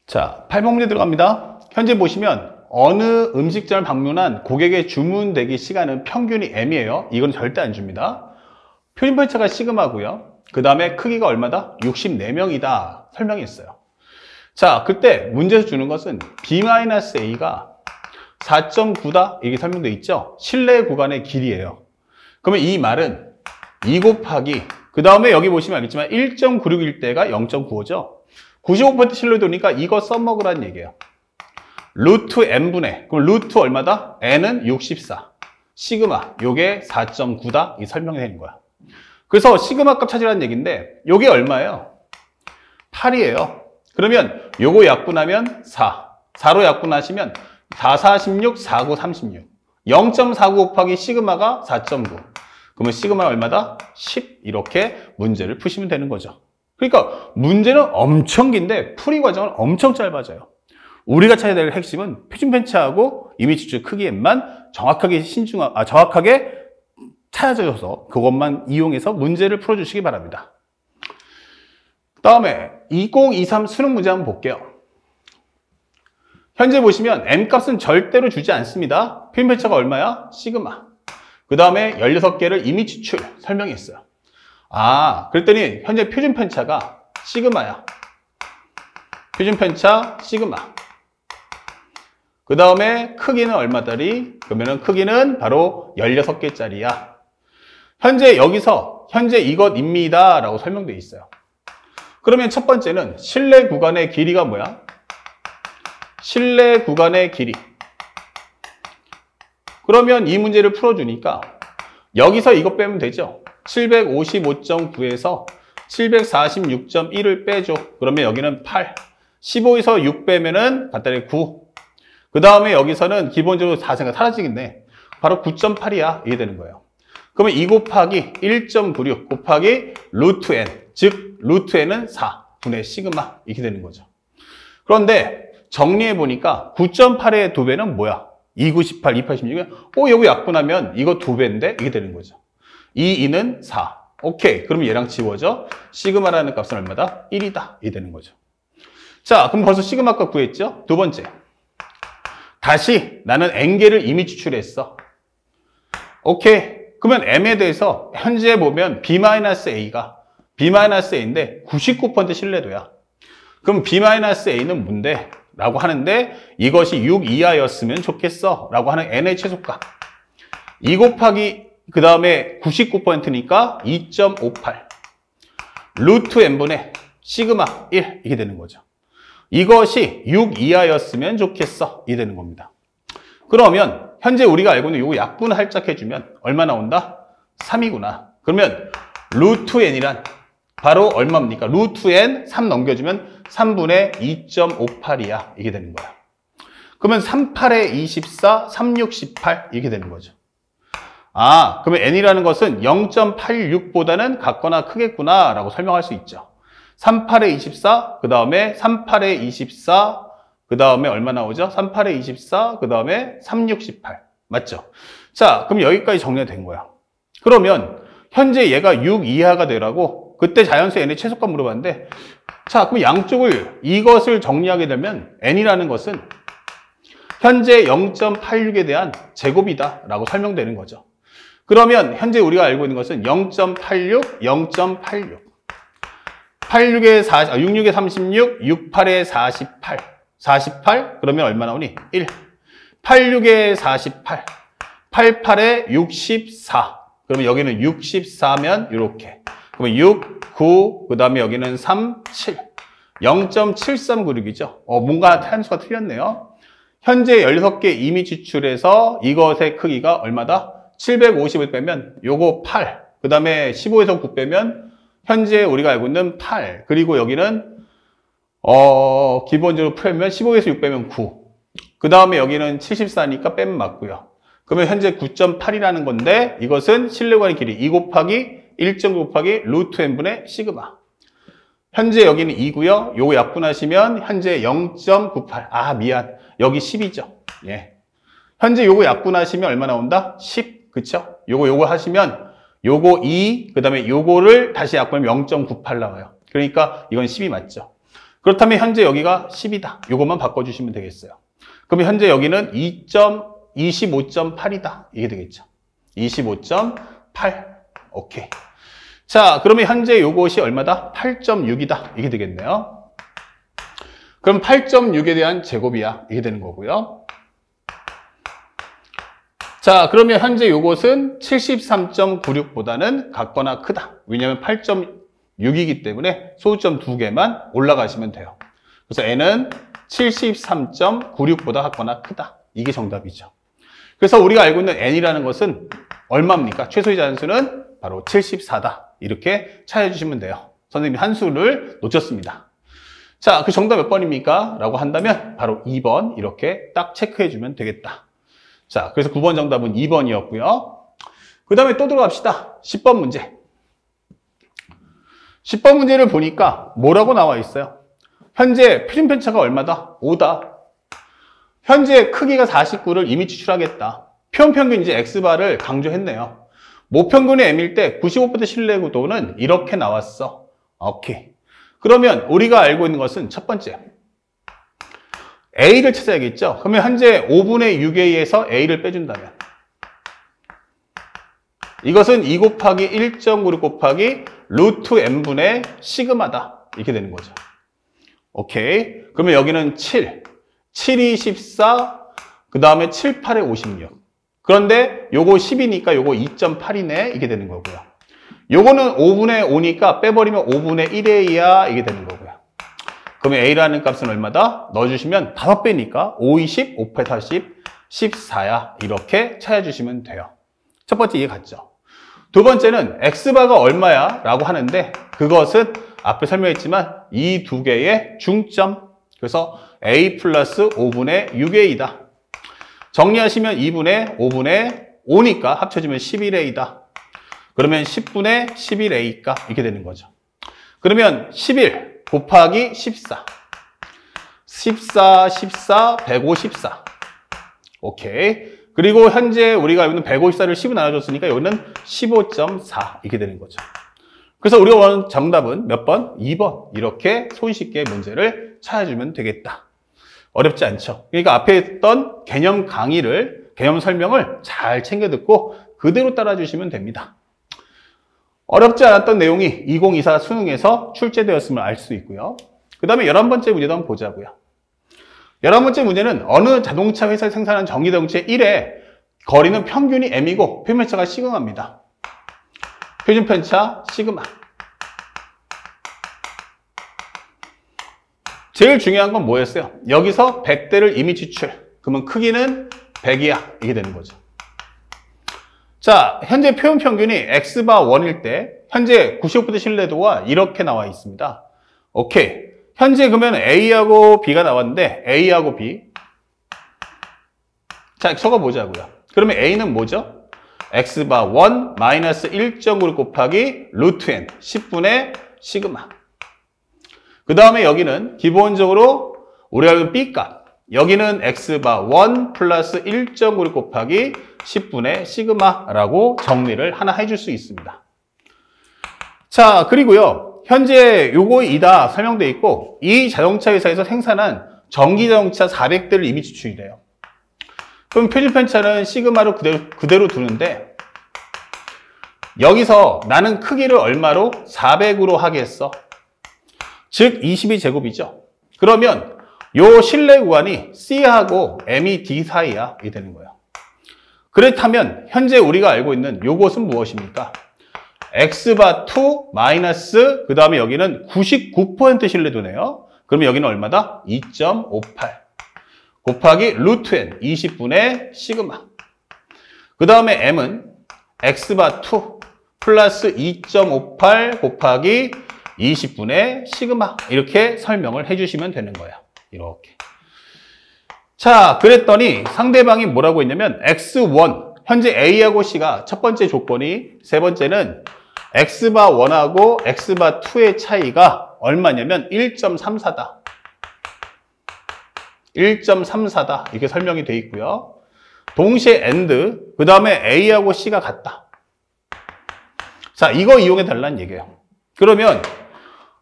자, 8번 들어갑니다. 현재 보시면 어느 음식점을 방문한 고객의 주문 대기 시간은 평균이 M이에요. 이건 절대 안 줍니다. 표준 편차가 시그마고요. 그 다음에 크기가 얼마다? 64명이다. 설명했어요. 자, 그때 문제에서 주는 것은 B-A가 4.9다. 이게 설명되어 있죠? 실내 구간의 길이에요. 그러면 이 말은 2 곱하기 그 다음에 여기 보시면 알겠지만 1.96일 때가 0.95죠. 95% 신뢰도니까 이거 써먹으라는 얘기예요. 루트 n분의, 그럼 루트 얼마다? n은 64. 시그마, 요게 4.9다. 이 설명이 되는 거야. 그래서 시그마 값 찾으라는 얘기인데, 요게 얼마예요? 8이에요. 그러면 요거 약분하면 4. 4로 약분하시면 4, 46, 49, 36. 0.49 곱하기 시그마가 4.9. 그러면 시그마가 얼마다? 10. 이렇게 문제를 푸시면 되는 거죠. 그러니까 문제는 엄청 긴데 풀이 과정은 엄청 짧아져요. 우리가 찾아야 될 핵심은 표준 편차하고 이미지 추출 크기에만 정확하게 정확하게 찾아줘서 그것만 이용해서 문제를 풀어주시기 바랍니다. 다음에 2023 수능 문제 한번 볼게요. 현재 보시면 M값은 절대로 주지 않습니다. 표준 편차가 얼마야? 시그마. 그 다음에 16개를 이미지 추출 설명했어요. 그랬더니 현재 표준 편차가 시그마야. 표준 편차 시그마. 그 다음에 크기는 얼마다리? 그러면은 크기는 바로 16개짜리야. 현재 여기서 현재 이것입니다 라고 설명되어 있어요. 그러면 첫 번째는 실내 구간의 길이가 뭐야? 실내 구간의 길이. 그러면 이 문제를 풀어주니까 여기서 이것 빼면 되죠. 755.9에서 746.1을 빼줘. 그러면 여기는 8. 15에서 6 빼면은 갖다리 9. 그 다음에 여기서는 기본적으로 4세가 사라지겠네. 바로 9.8이야. 이게 되는 거예요. 그러면 2 곱하기 1.96 곱하기 루트 n. 즉, 루트 n은 4 분의 시그마. 이렇게 되는 거죠. 그런데 정리해보니까 9.8의 2배는 뭐야? 298, 286이면 여기 약분하면 이거 2배인데 이게 되는 거죠. 2는 4. 오케이. 그럼 얘랑 지워져. 시그마라는 값은 얼마다? 1이다. 이게 되는 거죠. 자, 그럼 벌써 시그마 값 구했죠? 두 번째. 다시 나는 n개를 이미 추출했어. 오케이. 그러면 m에 대해서 현재 보면 B-A가 B-A인데 99% 신뢰도야. 그럼 B-A는 뭔데? 라고 하는데 이것이 6 이하였으면 좋겠어. 라고 하는 n의 최소값. 2 곱하기 그 다음에 99%니까 2.58. 루트 n분의 시그마 1. 이게 되는 거죠. 이것이 6 이하였으면 좋겠어. 이게 되는 겁니다. 그러면 현재 우리가 알고 있는 이거 약분을 살짝 해주면 얼마 나온다? 3이구나. 그러면 루트 n이란 바로 얼마입니까? 루트 n 3 넘겨주면 3분의 2.58이야. 이게 되는 거야. 그러면 38에 24, 36, 18 이렇게 되는 거죠. 그러면 n이라는 것은 0.86보다는 같거나 크겠구나 라고 설명할 수 있죠. 38에 24, 그 다음에 38에 24, 그 다음에 얼마 나오죠? 38에 24, 그 다음에 36, 18 맞죠? 자, 그럼 여기까지 정리가 된 거야. 그러면 현재 얘가 6 이하가 되라고 그때 자연수 n의 최소값 물어봤는데 자, 그럼 양쪽을 이것을 정리하게 되면 n이라는 것은 현재 0.86에 대한 제곱이다 라고 설명되는 거죠. 그러면 현재 우리가 알고 있는 것은 0.86, 0.86 86에 66에 36, 68에 48 48 그러면 얼마 나오니? 1 86에 48 88에 64 그러면 여기는 64면 이렇게 그러면 6, 9, 그 다음에 여기는 3, 7 0.7396이죠. 뭔가 탄수가 틀렸네요. 현재 16개 이미 추출해서 이것의 크기가 얼마다? 750을 빼면 요거 8 그 다음에 15에서 9 빼면 현재 우리가 알고 있는 8 그리고 여기는 기본적으로 풀면 15에서 6 빼면 9 그 다음에 여기는 74니까 빼면 맞고요. 그러면 현재 9.8이라는 건데 이것은 실내관의 길이 2 곱하기 1.9 곱하기 루트 n분의 시그마. 현재 여기는 2고요. 요거 약분하시면 현재 0.98. 미안. 여기 10이죠. 예. 현재 요거 약분하시면 얼마 나온다? 10. 그쵸? 요거 하시면 요거 2, 그 다음에 요거를 다시 약분하면 0.98 나와요. 그러니까 이건 10이 맞죠. 그렇다면 현재 여기가 10이다. 이것만 바꿔주시면 되겠어요. 그럼 현재 여기는 25.8이다. 이게 되겠죠. 25.8. 오케이. 자, 그러면 현재 이것이 얼마다? 8.6이다. 이게 되겠네요. 그럼 8.6에 대한 제곱이야. 이게 되는 거고요. 자, 그러면 현재 이것은 73.96보다는 같거나 크다. 왜냐하면 8.6이기 때문에 소수점 2개만 올라가시면 돼요. 그래서 n은 73.96보다 같거나 크다. 이게 정답이죠. 그래서 우리가 알고 있는 n이라는 것은 얼마입니까? 최소의 자연수는 바로 74다. 이렇게 찾아주시면 돼요. 선생님이 한 수를 놓쳤습니다. 자, 그 정답 몇 번입니까? 라고 한다면 바로 2번 이렇게 딱 체크해주면 되겠다. 자, 그래서 9번 정답은 2번이었고요. 그 다음에 또 들어갑시다. 10번 문제. 10번 문제를 보니까 뭐라고 나와 있어요? 현재 표준 편차가 얼마다? 5다. 현재 크기가 49를 이미 추출하겠다. 표현 평균 이제 X바를 강조했네요. 모평균의 M일 때 95% 신뢰 구도는 이렇게 나왔어. 오케이. 그러면 우리가 알고 있는 것은 첫 번째. A를 찾아야겠죠? 그러면 현재 5분의 6A에서 A를 빼준다면 이것은 2 곱하기 1.96 곱하기 루트 M분의 시그마다. 이렇게 되는 거죠. 오케이. 그러면 여기는 7. 7이 14. 그 다음에 7, 8에 56. 그런데 요거 10이니까 요거 2.8이네. 이게 되는 거고요. 요거는 5분의 5니까 빼버리면 5분의 1A야. 이게 되는 거고요. 그러면 A라는 값은 얼마다? 넣어주시면 5배니까 5, 20, 5, 8, 40, 14야. 이렇게 찾아주시면 돼요. 첫 번째 이해 갔죠? 두 번째는 X바가 얼마야? 라고 하는데 그것은 앞에 설명했지만 이 두 개의 중점. 그래서 A 플러스 5분의 6A다. 정리하시면 2분의 5분의 5니까 합쳐지면 11A다. 그러면 10분의 11A가 이렇게 되는 거죠. 그러면 11 곱하기 14. 14, 14, 154. 오케이. 그리고 현재 우리가 여기는 154를 10으로 나눠줬으니까 여기는 15.4 이렇게 되는 거죠. 그래서 우리가 원하는 정답은 몇 번? 2번. 이렇게 손쉽게 문제를 찾아주면 되겠다. 어렵지 않죠. 그러니까 앞에 했던 개념 강의를, 개념 설명을 잘 챙겨 듣고 그대로 따라주시면 됩니다. 어렵지 않았던 내용이 2024 수능에서 출제되었음을 알 수 있고요. 그 다음에 11번째 문제도 한번 보자고요. 11번째 문제는 어느 자동차 회사에 생산한 전기자동차 1의 거리는 평균이 M이고 표면차가 시그마입니다. 표준편차 시그마. 제일 중요한 건 뭐였어요? 여기서 100대를 이미 추출. 그러면 크기는 100이야. 이게 되는 거죠. 자, 현재 표현 평균이 X바 1일 때 현재 95% 신뢰도가 이렇게 나와 있습니다. 오케이. 현재 그러면 A하고 B가 나왔는데 A하고 B. 자, 적어보자고요. 그러면 A는 뭐죠? X바 1 마이너스 1.9 곱하기 루트 N 10분의 시그마. 그 다음에 여기는 기본적으로 우리가 알고 있는 B값. 여기는 X바 1 플러스 1.96 곱하기 10분의 시그마라고 정리를 하나 해줄 수 있습니다. 자, 그리고요. 현재 요거 이다 설명되어 있고 이 자동차 회사에서 생산한 전기자동차 400대를 이미 추출이래요. 그럼 표준편차는 시그마로 그대로 두는데 여기서 나는 크기를 얼마로? 400으로 하겠어. 즉 22제곱이죠. 그러면 요 실내 구간이 C하고 M이 D 사이야. 이게 되는 거예요. 그렇다면 현재 우리가 알고 있는 요것은 무엇입니까? X바 2 마이너스 그 다음에 여기는 99% 신뢰도네요. 그러면 여기는 얼마다? 2.58 곱하기 루트 N 20분의 시그마. 그 다음에 M은 X바 2 플러스 2.58 곱하기 20분의 시그마. 이렇게 설명을 해주시면 되는 거예요. 이렇게. 자, 그랬더니 상대방이 뭐라고 했냐면 X1, 현재 A하고 C가 첫 번째 조건이, 세 번째는 X바 1하고 X바 2의 차이가 얼마냐면 1.34다. 1.34다. 이렇게 설명이 되어 있고요. 동시에 AND, 그 다음에 A하고 C가 같다. 자, 이거 이용해 달라는 얘기예요. 그러면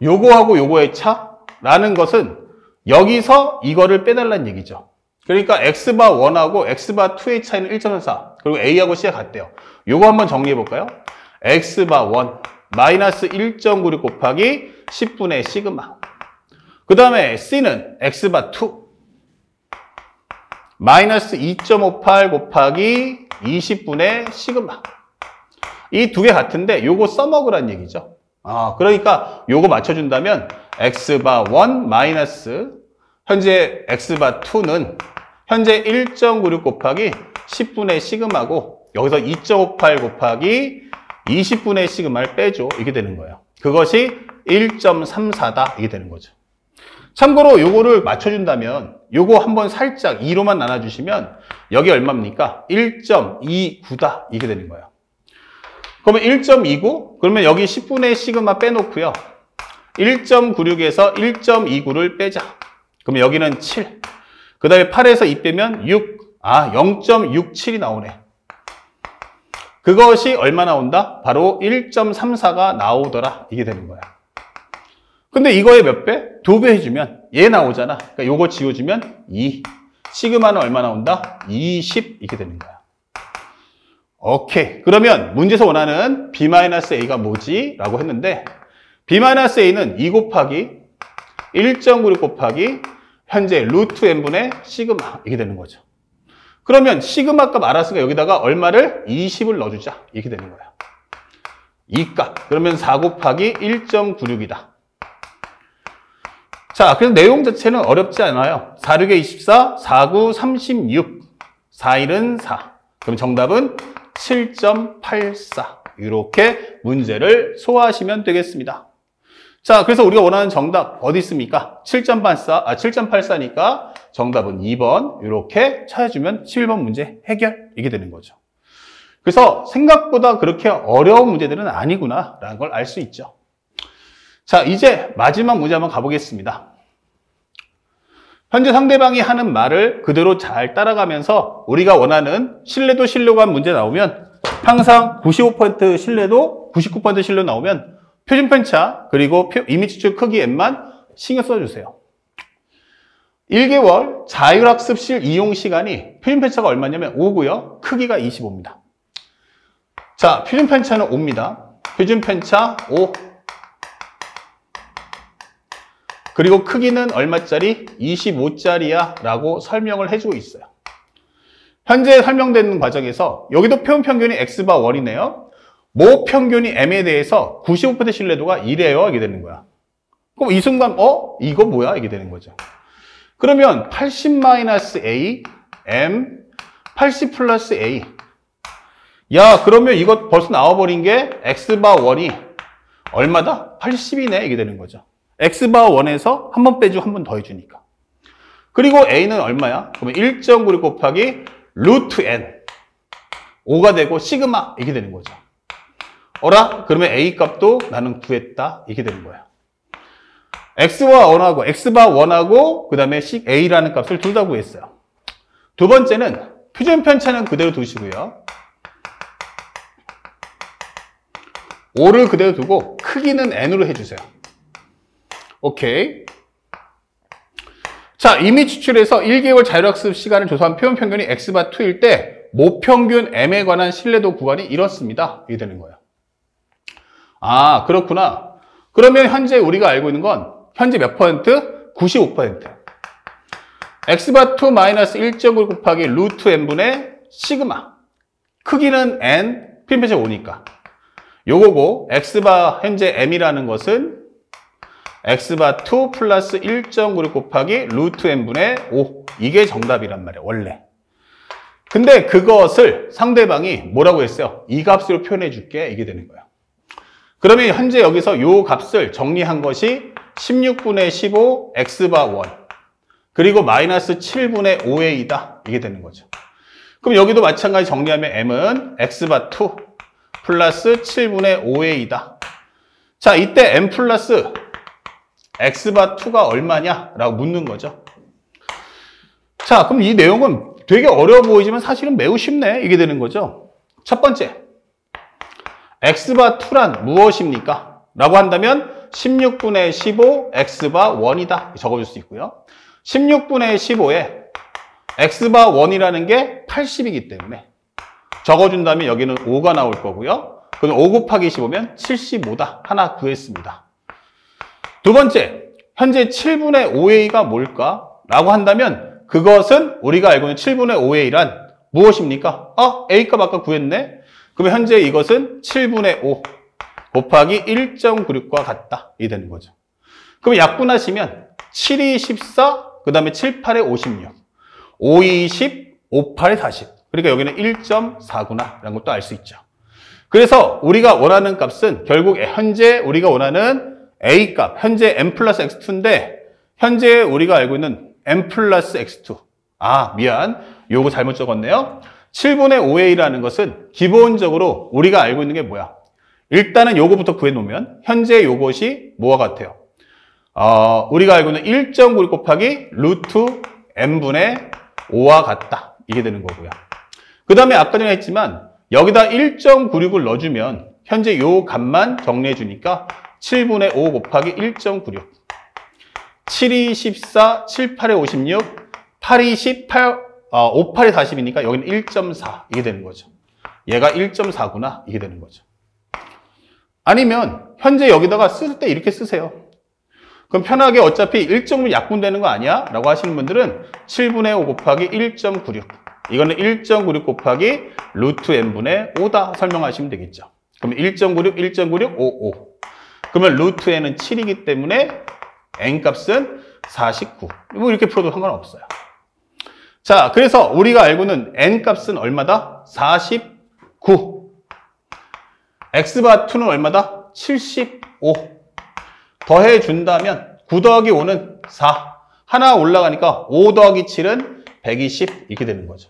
요거하고 요거의 차, 라는 것은 여기서 이거를 빼달라는 얘기죠. 그러니까 x바 1하고 x바 2의 차이는 1.4 그리고 a하고 c가 같대요. 요거 한번 정리해 볼까요? x바 1 마이너스 1.96 곱하기 10분의 시그마. 그 다음에 c는 x바 2 마이너스 2.58 곱하기 20분의 시그마. 이 두 개 같은데 요거 써먹으란 얘기죠. 그러니까 요거 맞춰준다면 x바 1 마이너스 현재 x바 2는 현재 1.96 곱하기 10분의 시그마고 여기서 2.58 곱하기 20분의 시그마를 빼줘. 이게 되는 거예요. 그것이 1.34다. 이게 되는 거죠. 참고로 요거를 맞춰준다면 요거 한번 살짝 2로만 나눠주시면 여기 얼마입니까? 1.29다. 이게 되는 거예요. 그러면 1.29? 그러면 여기 10분의 시그마 빼놓고요. 1.96에서 1.29를 빼자. 그러면 여기는 7. 그 다음에 8에서 2 빼면 6. 0.67이 나오네. 그것이 얼마 나온다? 바로 1.34가 나오더라. 이게 되는 거야. 근데 이거에 몇 배? 2배 해주면 얘 나오잖아. 그러니까 요거 지워주면 2. 시그마는 얼마 나온다? 20. 이렇게 되는 거야. 오케이. 그러면 문제에서 원하는 b-a가 뭐지? 라고 했는데 b-a는 2 곱하기 1.96 곱하기 현재 루트 n분의 시그마. 이게 되는 거죠. 그러면 시그마 값 알았으니까 여기다가 얼마를? 20을 넣어주자. 이렇게 되는 거야. 이 값. 그러면 4 곱하기 1.96이다. 자, 그래서 내용 자체는 어렵지 않아요. 4, 6에 24, 4, 9, 36, 4, 1은 4. 그럼 정답은 7.84. 이렇게 문제를 소화하시면 되겠습니다. 자, 그래서 우리가 원하는 정답 어디 있습니까? 7.84니까 정답은 2번 이렇게 찾아주면 11번 문제 해결. 이게 되는 거죠. 그래서 생각보다 그렇게 어려운 문제들은 아니구나 라는 걸 알 수 있죠. 자, 이제 마지막 문제 한번 가보겠습니다. 현재 상대방이 하는 말을 그대로 잘 따라가면서 우리가 원하는 신뢰도 신뢰감 문제 나오면 항상 95% 신뢰도, 99% 신뢰도 나오면 표준 편차 그리고 이미지 추출 크기 n만 신경 써주세요. 1개월 자율학습실 이용 시간이 표준 편차가 얼마냐면 5고요. 크기가 25입니다. 자, 표준 편차는 5입니다. 표준 편차 5. 그리고 크기는 얼마짜리? 25짜리야 라고 설명을 해주고 있어요. 현재 설명되는 과정에서 여기도 표준 평균이 x바 1이네요. 모 평균이 m에 대해서 95% 신뢰도가 1이에요. 이게 되는 거야. 그럼 이 순간 이거 뭐야? 이게 되는 거죠. 그러면 80-a, m, 80 플러스 a. 야, 그러면 이거 벌써 나와버린 게 x바 1이 얼마다? 80이네. 이게 되는 거죠. x바 1에서 한 번 빼주고 한 번 더 해주니까. 그리고 a는 얼마야? 그러면 1.96 곱하기 루트 n. 5가 되고 시그마. 이게 되는 거죠. 어라? 그러면 a 값도 나는 구했다. 이게 되는 거야. x바 1하고 그 다음에 a라는 값을 둘 다 구했어요. 두 번째는 표준 편차는 그대로 두시고요. 5를 그대로 두고 크기는 n으로 해주세요. 오케이. 자, 이미 추출해서 1개월 자율학습 시간을 조사한 표준 평균이 x바 2일 때 모평균 m에 관한 신뢰도 구간이 이렇습니다. 이게 되는 거예요. 아, 그렇구나. 그러면 현재 우리가 알고 있는 건 현재 몇 퍼센트? 95%. x바 2 마이너스 1.9 곱하기 루트 n분의 시그마. 크기는 n, 표준편차 5니까. 요거고 x바 현재 m이라는 것은 x바 2 플러스 1.96 곱하기 루트 n분의 5. 이게 정답이란 말이에요. 원래. 근데 그것을 상대방이 뭐라고 했어요? 이 값으로 표현해 줄게. 이게 되는 거예요. 그러면 현재 여기서 요 값을 정리한 것이 16분의 15 x바 1 그리고 마이너스 7분의 5a이다. 이게 되는 거죠. 그럼 여기도 마찬가지 정리하면 m은 x바 2 플러스 7분의 5a이다. 자, 이때 m 플러스 x바 2가 얼마냐? 라고 묻는 거죠. 자, 그럼 이 내용은 되게 어려워 보이지만 사실은 매우 쉽네. 이게 되는 거죠. 첫 번째, x바 2란 무엇입니까? 라고 한다면 16분의 15 x바 1이다. 적어줄 수 있고요. 16분의 15에 x바 1이라는 게 80이기 때문에 적어준다면 여기는 5가 나올 거고요. 그럼 5 곱하기 15면 75다. 하나 구했습니다. 두 번째, 현재 7분의 5a가 뭘까? 라고 한다면 그것은 우리가 알고 있는 7분의 5a란 무엇입니까? a값 아까 구했네? 그러면 현재 이것은 7분의 5 곱하기 1.96과 같다. 이 되는 거죠. 그럼 약분하시면 7이 14, 그 다음에 7, 8에 56, 5이 10, 5, 8에 40. 그러니까 여기는 1.4구나 라는 것도 알 수 있죠. 그래서 우리가 원하는 값은 결국 현재 우리가 원하는 a값, 현재 n 플러스 x2인데 현재 우리가 알고 있는 n 플러스 x2. 미안. 요거 잘못 적었네요. 7분의 5a라는 것은 기본적으로 우리가 알고 있는 게 뭐야? 일단은 요거부터 구해놓으면 현재 요것이 뭐와 같아요? 우리가 알고 있는 1.96 곱하기 루트 n분의 5와 같다. 이게 되는 거고요. 그 다음에 아까 전에 했지만 여기다 1.96을 넣어주면 현재 요 값만 정리해 주니까 7분의 5 곱하기 1.96 7이 14, 7, 8에 56 8이 18, 5, 8에 40이니까 여기는 1.4 이게 되는 거죠. 얘가 1.4구나 이게 되는 거죠. 아니면 현재 여기다가 쓸 때 이렇게 쓰세요. 그럼 편하게 어차피 1.6 약분되는 거 아니야? 라고 하시는 분들은 7분의 5 곱하기 1.96 이거는 1.96 곱하기 루트 n분의 5다 설명하시면 되겠죠. 그러면 1.96, 1.96, 55 그러면 루트 n은 7이기 때문에 n값은 49 뭐 이렇게 풀어도 상관없어요. 자, 그래서 우리가 알고는 n값은 얼마다? 49 x바2는 얼마다? 75 더해준다면 9 더하기 5는 4 하나 올라가니까 5 더하기 7은 120 이렇게 되는 거죠.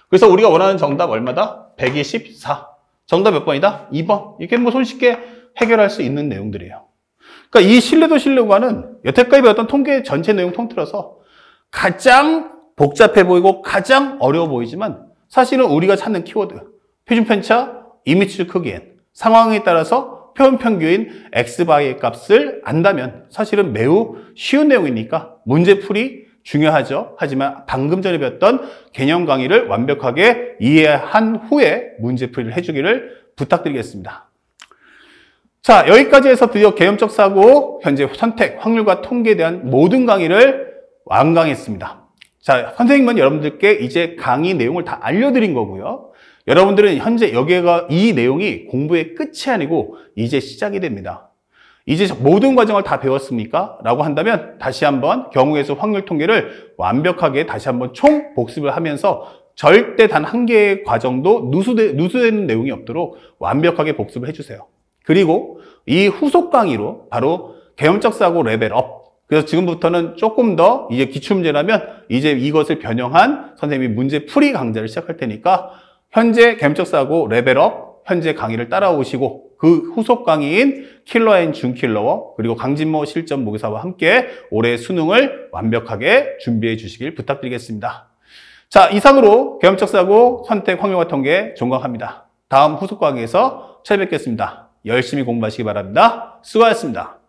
그래서 우리가 원하는 정답 얼마다? 124 정답 몇 번이다? 2번 이렇게 뭐 손쉽게 해결할 수 있는 내용들이에요. 그러니까 이 신뢰도 신뢰구간은 여태까지 배웠던 통계 전체 내용 통틀어서 가장 복잡해 보이고 가장 어려워 보이지만 사실은 우리가 찾는 키워드 표준 편차, 이미지 크기 n 상황에 따라서 표현 평균인 x바의 값을 안다면 사실은 매우 쉬운 내용이니까 문제풀이 중요하죠. 하지만 방금 전에 배웠던 개념 강의를 완벽하게 이해한 후에 문제풀이를 해주기를 부탁드리겠습니다. 자, 여기까지 해서 드디어 개념적 사고, 현재 선택, 확률과 통계에 대한 모든 강의를 완강했습니다. 자, 선생님은 여러분들께 이제 강의 내용을 다 알려드린 거고요. 여러분들은 현재 여기가 이 내용이 공부의 끝이 아니고 이제 시작이 됩니다. 이제 모든 과정을 다 배웠습니까? 라고 한다면 다시 한번 경우의 수 확률 통계를 완벽하게 다시 한번 총 복습을 하면서 절대 단 한 개의 과정도 누수되는 내용이 없도록 완벽하게 복습을 해주세요. 그리고 이 후속 강의로 바로 개념적 사고 레벨업. 그래서 지금부터는 조금 더 이제 기출문제라면 이제 이것을 변형한 선생님이 문제 풀이 강좌를 시작할 테니까 현재 개념적 사고 레벨업 현재 강의를 따라오시고 그 후속 강의인 킬러 앤 준킬러 그리고 강진모 실전 모의사와 함께 올해 수능을 완벽하게 준비해 주시길 부탁드리겠습니다. 자, 이상으로 개념적 사고 선택 확률과 통계 종강합니다. 다음 후속 강의에서 찾아뵙겠습니다. 열심히 공부하시기 바랍니다. 수고하셨습니다.